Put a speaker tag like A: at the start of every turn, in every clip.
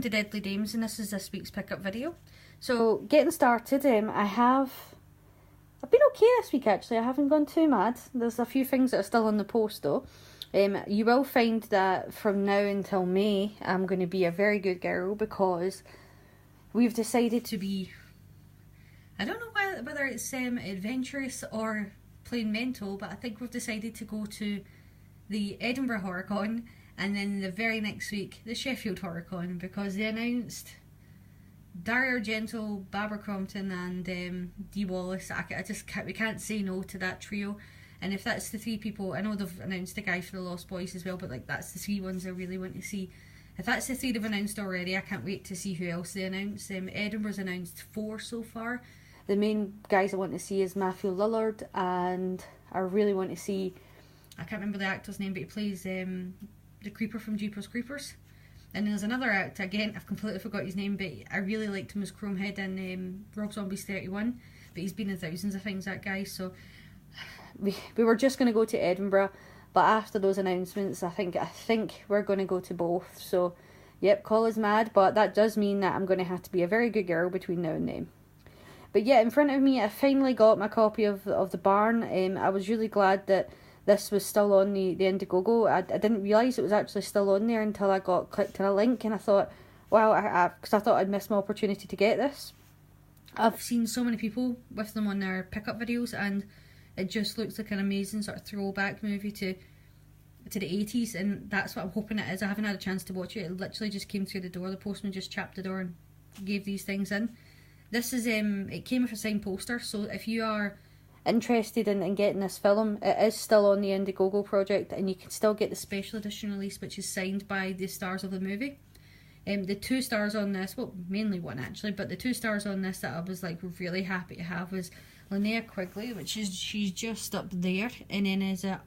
A: to Deadly Dames, and this is this week's pickup video. So, getting started, I've been okay this week actually. I haven't gone too mad. There's a few things that are still on the post though. You will find that from now until May, I'm going to be a very good girl because we've decided to be, I don't know whether it's adventurous or plain mental, but I think we've decided to go to the Edinburgh HorrorCon and then the very next week the Sheffield HorrorCon, because they announced Dario Argento, Barbara Crompton and Dee Wallace. We can't say no to that trio. And if that's the three people, I know they've announced the guy for the Lost Boys as well, but like that's the three ones I really want to see. If that's the three they've announced already, I can't wait to see who else they announce. Edinburgh's announced 4 so far. The main guys I want to see is Matthew Lillard, and I really want to see, I can't remember the actor's name, but he plays the Creeper from Jeepers Creepers. And there's another actor, again, I've completely forgot his name, but I really liked him as Chromehead in Rob Zombie's 31, but he's been in thousands of things, that guy. So we were just going to go to Edinburgh, but after those announcements, I think we're going to go to both. So yep, call is mad, but that does mean that I'm going to have to be a very good girl between now and then. But yeah, in front of me I finally got my copy of the Barn. I was really glad that this was still on the Indiegogo. I didn't realise it was actually still on there until I got clicked on a link, and I thought, wow, because I thought I'd missed my opportunity to get this. I've seen so many people with them on their pickup videos, and it just looks like an amazing sort of throwback movie to the 80s, and that's what I'm hoping it is. I haven't had a chance to watch it. It literally just came through the door. The postman just chapped the door and gave these things in. This is, it came with a signed poster, so if you are interested in getting this film, it is still on the Indiegogo project, and you can still get the special edition release, which is signed by the stars of the movie. The 2 stars on this, well, mainly one actually, but the 2 stars on this that I was like really happy to have was Linnea Quigley, she's just up there, and then is I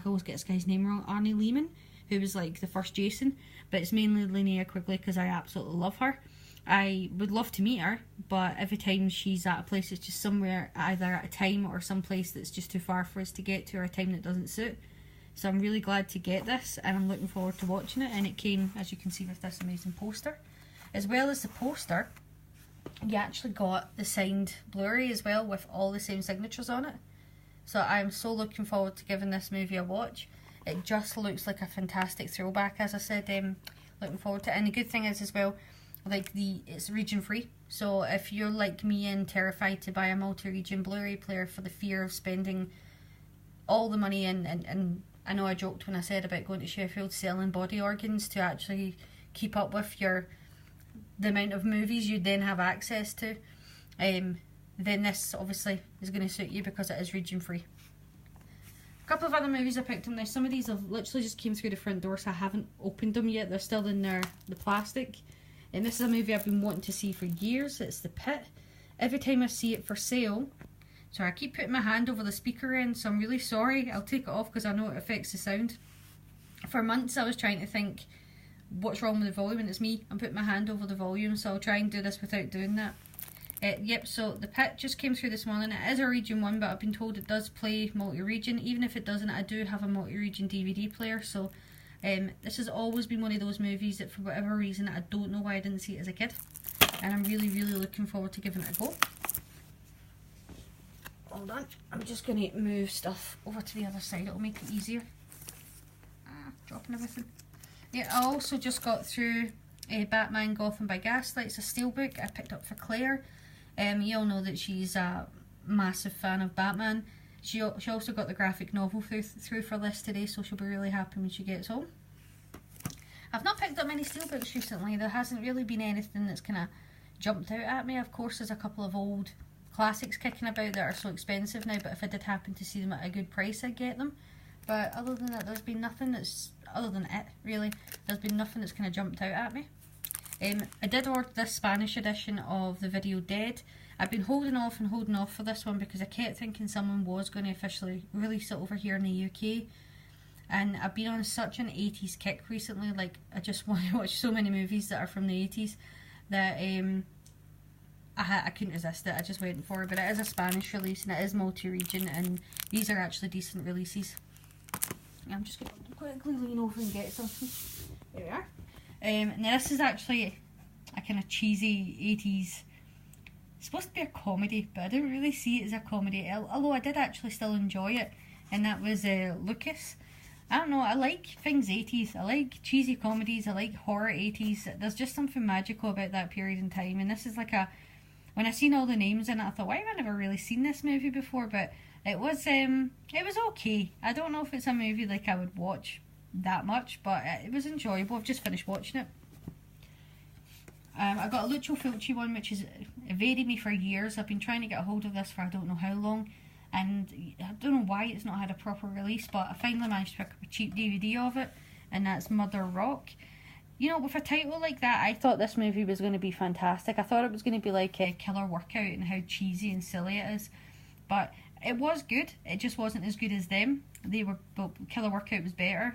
A: always get this guy's name wrong, Arnie Lehman, who was like the first Jason, but it's mainly Linnea Quigley because I absolutely love her. I would love to meet her, but every time she's at a place, it's just somewhere either at a time or some place that's just too far for us to get to, or a time that doesn't suit. So I'm really glad to get this, and I'm looking forward to watching it. And it came, as you can see, with this amazing poster. As well as the poster, you actually got the signed Blu-ray as well, with all the same signatures on it. So I'm so looking forward to giving this movie a watch. It just looks like a fantastic throwback, as I said. Looking forward to it. And the good thing is as well, like it's region free, so if you're like me and terrified to buy a multi-region Blu-ray player for the fear of spending all the money and I know I joked when I said about going to Sheffield selling body organs to actually keep up with the amount of movies you then have access to, then this obviously is going to suit you because it is region free. A couple of other movies I picked up. Now some of these have literally just came through the front door, so I haven't opened them yet. They're still in the plastic. And this is a movie I've been wanting to see for years. It's The Pit. Every time I see it for sale, sorry, I keep putting my hand over the speaker end, so I'm really sorry. I'll take it off because I know it affects the sound. For months I was trying to think what's wrong with the volume, and it's me. I'm putting my hand over the volume, so I'll try and do this without doing that. Yep, so The Pit just came through this morning. It is a region 1, but I've been told it does play multi-region. Even if it doesn't, I do have a multi-region DVD player, so this has always been one of those movies that for whatever reason I don't know why I didn't see it as a kid, and I'm really looking forward to giving it a go. Hold on, I'm just going to move stuff over to the other side, it'll make it easier. Dropping everything. Yeah, I also just got through Batman Gotham by Gaslight. It's a steelbook I picked up for Claire. You all know that she's a massive fan of Batman. She also got the graphic novel through for this today, so she'll be really happy when she gets home. I've not picked up many steelbooks recently. There hasn't really been anything that's kind of jumped out at me. Of course, there's a couple of old classics kicking about that are so expensive now, but if I did happen to see them at a good price, I'd get them. But other than that, there's been nothing that's, other than it, really, there's been nothing that's kind of jumped out at me. I did order this Spanish edition of the video Dead. I've been holding off for this one because I kept thinking someone was going to officially release it over here in the UK. And I've been on such an 80s kick recently, like I just want to watch so many movies that are from the 80s that I couldn't resist it. I just went for it. But it is a Spanish release and it is multi-region, and these are actually decent releases. I'm just going to quickly lean over and get something. There we are. Now this is actually a kind of cheesy 80s. It's supposed to be a comedy, but I didn't really see it as a comedy, although I did actually still enjoy it, and that was Lucas. I don't know, I like things 80s. I like cheesy comedies, I like horror 80s. There's just something magical about that period in time, and this is like a... When I seen all the names in it, I thought, why have I never really seen this movie before? But it was okay. I don't know if it's a movie like I would watch that much, but it was enjoyable. I've just finished watching it. I got a Lucio Fulci one, which has evaded me for years. I've been trying to get a hold of this for I don't know how long, and I don't know why it's not had a proper release, but I finally managed to pick up a cheap DVD of it, and that's Mother Rock. You know, with a title like that, I thought this movie was going to be fantastic. I thought it was going to be like a Killer Workout and how cheesy and silly it is. But it was good. It just wasn't as good as them. Killer Workout was better.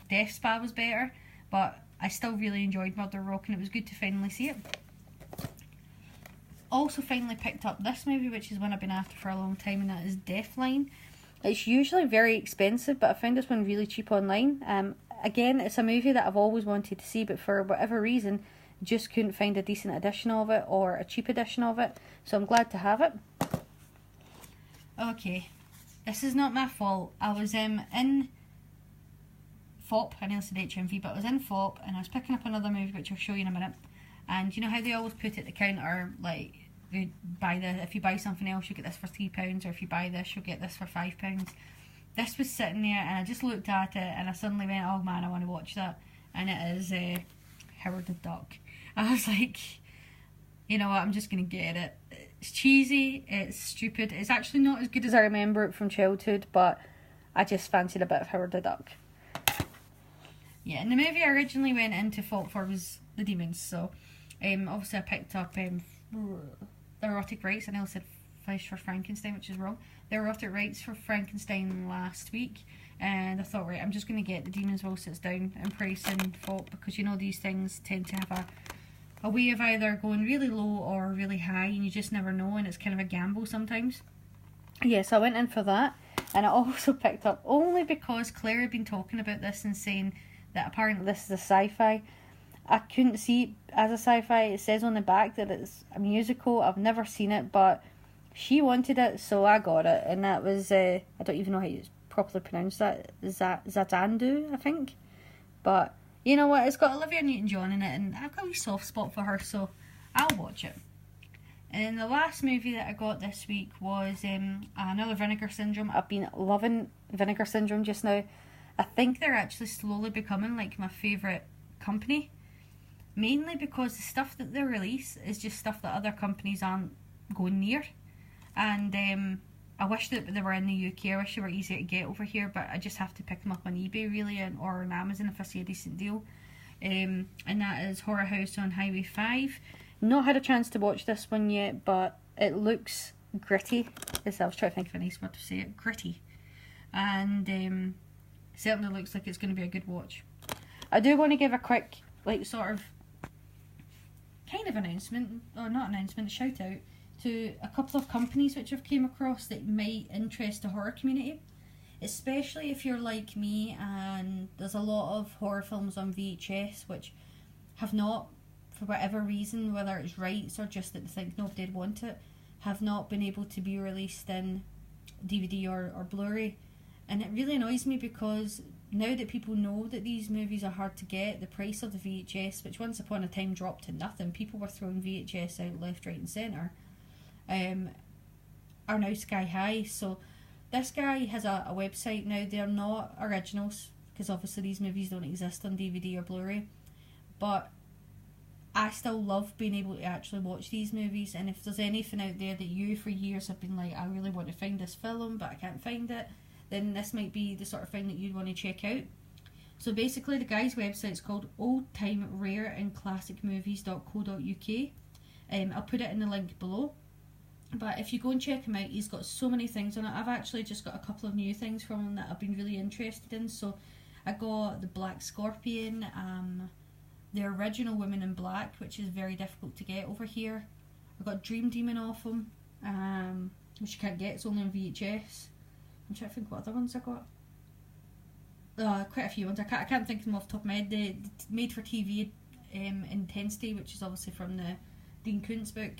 A: Death Spa was better. But I still really enjoyed Mother Rock, and it was good to finally see it. Also finally picked up this movie, which is one I've been after for a long time, and that is Deathline. It's usually very expensive, but I found this one really cheap online. Again, it's a movie that I've always wanted to see, but for whatever reason, just couldn't find a decent edition of it or a cheap edition of it. So I'm glad to have it. Okay, this is not my fault. I was in FOP, I nearly said HMV, but I was in FOP and I was picking up another movie which I'll show you in a minute. And you know how they always put at the counter, like, if you buy something else, you get this for £3, or if you buy this, you'll get this for £5. This was sitting there and I just looked at it and I suddenly went, oh man, I want to watch that. And it is Howard the Duck. I was like, you know what, I'm just going to get it. It's cheesy, it's stupid. It's actually not as good as I remember it from childhood, but I just fancied a bit of Howard the Duck. Yeah, and the movie I originally went into fault for was The Demons. So obviously I picked up the erotic rights. I nearly said Fish for Frankenstein, which is wrong. The erotic rights for Frankenstein last week, and I thought, right, I'm just going to get The Demons while it sits down and price in fault, because you know these things tend to have a way of either going really low or really high, and you just never know, and it's kind of a gamble sometimes. Yeah, so I went in for that, and I also picked up, only because Claire had been talking about this and saying that apparently this is a sci-fi. I couldn't see it as a sci-fi. It says on the back that it's a musical. I've never seen it, but she wanted it, so I got it, and that was, I don't even know how you properly pronounce that, Zatandu, I think, but you know what, it's got Olivia Newton-John in it, and I've got a wee soft spot for her, so I'll watch it. And the last movie that I got this week was another Vinegar Syndrome. I've been loving Vinegar Syndrome just now. I think they're actually slowly becoming like my favourite company, mainly because the stuff that they release is just stuff that other companies aren't going near. And I wish that they were in the UK. I wish they were easier to get over here, but I just have to pick them up on eBay really, or on Amazon if I see a decent deal. And that is Horror House on Highway 5. Not had a chance to watch this one yet, but it looks gritty. I was trying to think of a nice word to say it. Gritty. And certainly looks like it's going to be a good watch. I do want to give a quick, like, sort of kind of announcement, or not announcement, shout out to a couple of companies which I've came across that might interest the horror community, especially if you're like me and there's a lot of horror films on VHS which have not, for whatever reason, whether it's rights or just that they think nobody would want it, have not been able to be released in DVD or Blu-ray. And it really annoys me, because now that people know that these movies are hard to get, the price of the VHS, which once upon a time dropped to nothing, people were throwing VHS out left, right and centre, are now sky high. So this guy has a website now. They're not originals, because obviously these movies don't exist on DVD or Blu-ray, but I still love being able to actually watch these movies. And if there's anything out there that you for years have been like, I really want to find this film but I can't find it, then this might be the sort of thing that you'd want to check out. So basically the guy's website is called oldtimerareandclassicmovies.co.uk. I'll put it in the link below. But if you go and check him out, he's got so many things on it. I've actually just got a couple of new things from him that I've been really interested in. So I got the Black Scorpion, the original Women in Black, which is very difficult to get over here. I got Dream Demon off him, which you can't get, it's only on VHS. I'm trying to think what other ones I got. Quite a few ones. I can't think of them off the top of my head. The made for TV Intensity, which is obviously from the Dean Koontz book,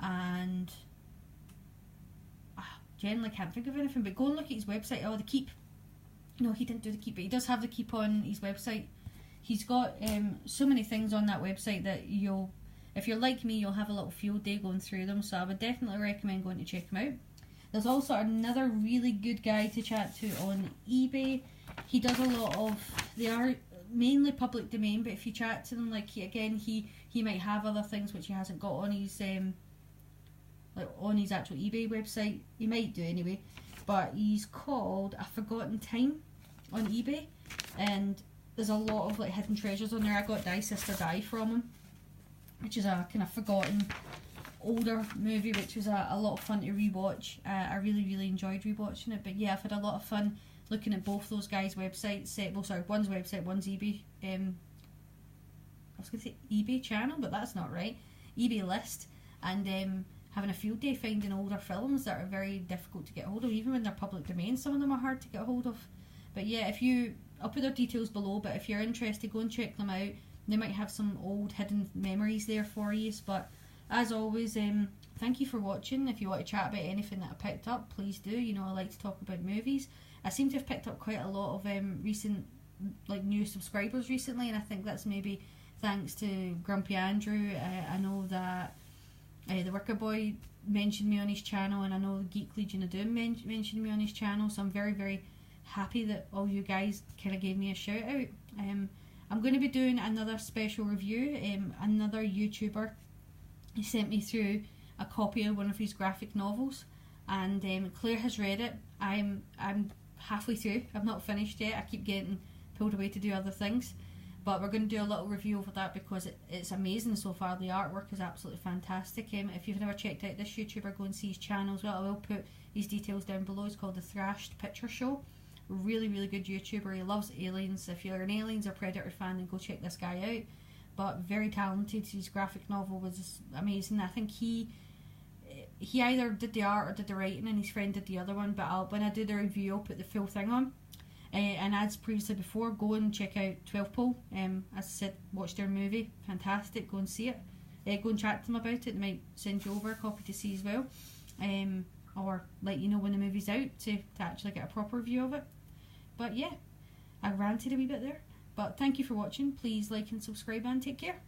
A: and generally can't think of anything, but go and look at his website. Oh, the Keep. No, he didn't do the Keep, but he does have the Keep on his website. He's got so many things on that website that if you're like me, you'll have a little field day going through them, so I would definitely recommend going to check him out. There's also another really good guy to chat to on eBay. He does a lot of, they are mainly public domain, but if you chat to them, like he might have other things which he hasn't got on his on his actual eBay website. He might do anyway, but he's called A Forgotten Time on eBay, and there's a lot of like hidden treasures on there. I got Die Sister Die from him, which is a kind of forgotten older movie, which was a lot of fun to rewatch. I really enjoyed rewatching it. But yeah, I've had a lot of fun looking at both those guys' websites. Well, sorry, one's website, one's eBay. I was going to say eBay channel, but that's not right. eBay list, and having a field day finding older films that are very difficult to get hold of, even when they're public domain. Some of them are hard to get hold of. But yeah, I'll put their details below, but if you're interested, go and check them out. They might have some old hidden memories there for you. But as always, thank you for watching. If you want to chat about anything that I picked up, please do. You know, I like to talk about movies. I seem to have picked up quite a lot of recent, like, new subscribers recently, and I think that's maybe thanks to Grumpy Andrew. I know that the Worker Boy mentioned me on his channel, and I know the Geek Legion of Doom mentioned me on his channel, so I'm very happy that all you guys kind of gave me a shout out. I'm going to be doing another special review. Another YouTuber, he sent me through a copy of one of his graphic novels, and Claire has read it. I'm halfway through. I've not finished yet. I keep getting pulled away to do other things, but we're going to do a little review of that because it's amazing so far. The artwork is absolutely fantastic. If you've never checked out this YouTuber, go and see his channel as well. I will put his details down below. It's called the Thrashed Picture Show. Really good YouTuber. He loves aliens. If you're an Aliens or Predator fan, then go check this guy out. But very talented. His graphic novel was amazing. I think he either did the art or did the writing, and his friend did the other one. But when I do the review, I'll put the full thing on. And as previously before, go and check out 12 Pole. As I said, watch their movie. Fantastic. Go and see it. Go and chat to them about it. They might send you over a copy to see as well. Or let you know when the movie's out to actually get a proper review of it. But yeah, I ranted a wee bit there. But thank you for watching. Please like and subscribe and take care.